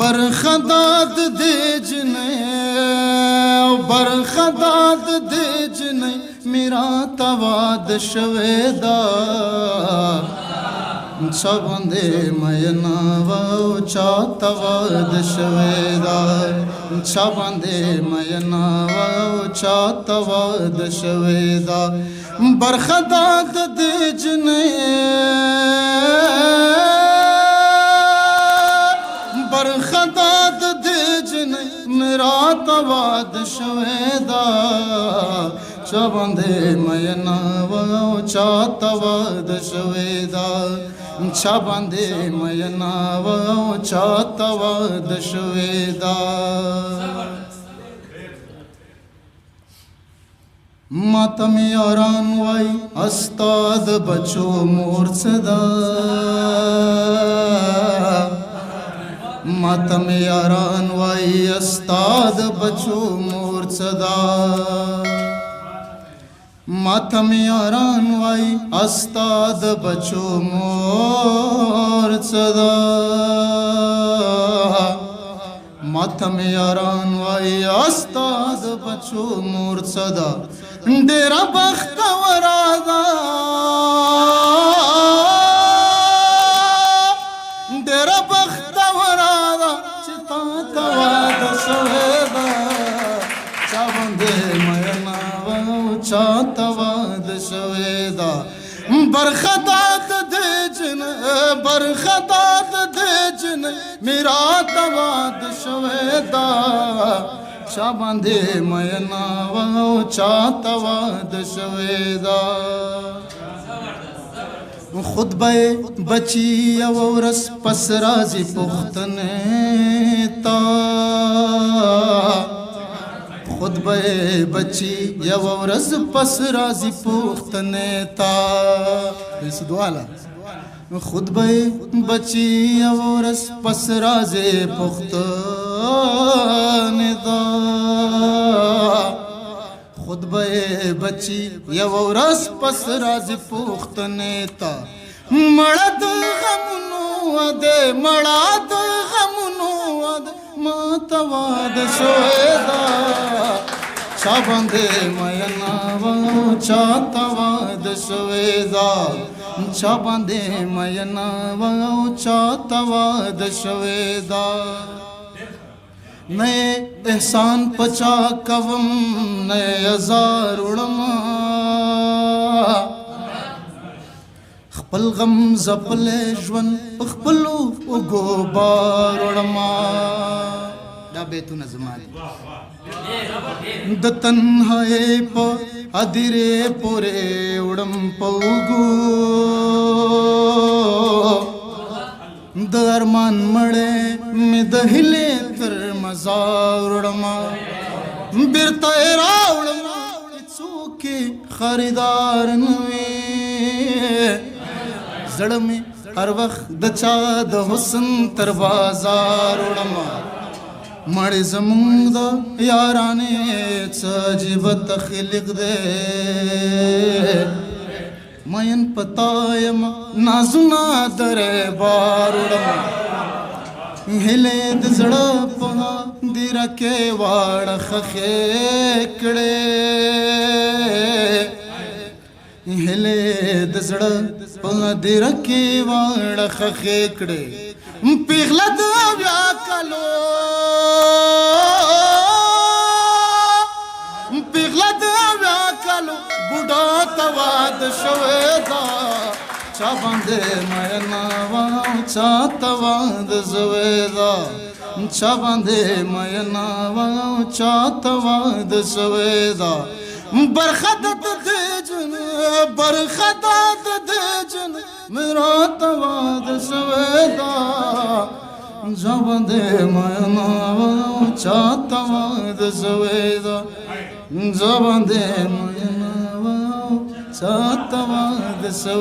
برخداد دیجنے برخداد دیجنے میرا تواد شویدا چابندے مینا و چا تواد شویدا چابندے مینا و چا تواد شویدا برخداد دیجنے برخداد دیجن میرا تواد شویدا چابندے مینا و چا تواد شویدا چابندے مینا و چا تواد شویدا ماتم یاران وائی استاد بچو مورچدا ماتم یاران وائی استاد بچو مورچدا ماتم یاران وائی استاد بچو مورچدا ماتم یاران وائی استاد بچو مورچدا ڈیرا بختورادا ڈیرا بختورادا چتا تواد شویدا چابندے مینا و چا تواد شویدا برخداد دیجن برخداد دیجن میرا تواد شویدا چابندے مینا و چا تواد شویدا خطبہ بچی ورس پس رازی پختنے تا خطبہ بچی ورس پس رازی پختنے تا اس دعالا خطبہ بچی ورس پس رازی پختنے تا خطبہ بچی ورس پس رازی پختنے تا مڑد غمنو دے مڑد غمنو دے ماتواد شویدا چابندے مینا و چا تواد شویدا چابندے مینا و چا تواد شویدا نئے احسان پچا کوم نئے ازار اڑما خپل غم زپل ژوند خپلو اوګو بار اړما دا بیتونه زما دي د تنهایی په ادیرې پورې وړم په اوګو د ارمان مړې مې د هیلې تر مزار وړما بیرته یې راوړم څوک یې خریدار نه وي زړه مې هر وخت د چا د حسن تر بازار وړمه مړې زمونږ د یارانې څه عجیب تخلیق دی مین پتا یم نازونه درې بار وړمه هیلې د زړه په دیره کې واړه خښې کړې هیلې د زړه په دیره کې واړه خښې کړې پیغله د اویا کالو پیغله د اویا کالو بوډا تواد شویدا چابندے مینا و چا تواد شویدا چابندے مینا و چا تواد شویدا برخداد دیجن برخداد دیجن میرا تواد شویدا چابندے مینا و چا تواد شویدا چابندے مینا و چا تواد شویدا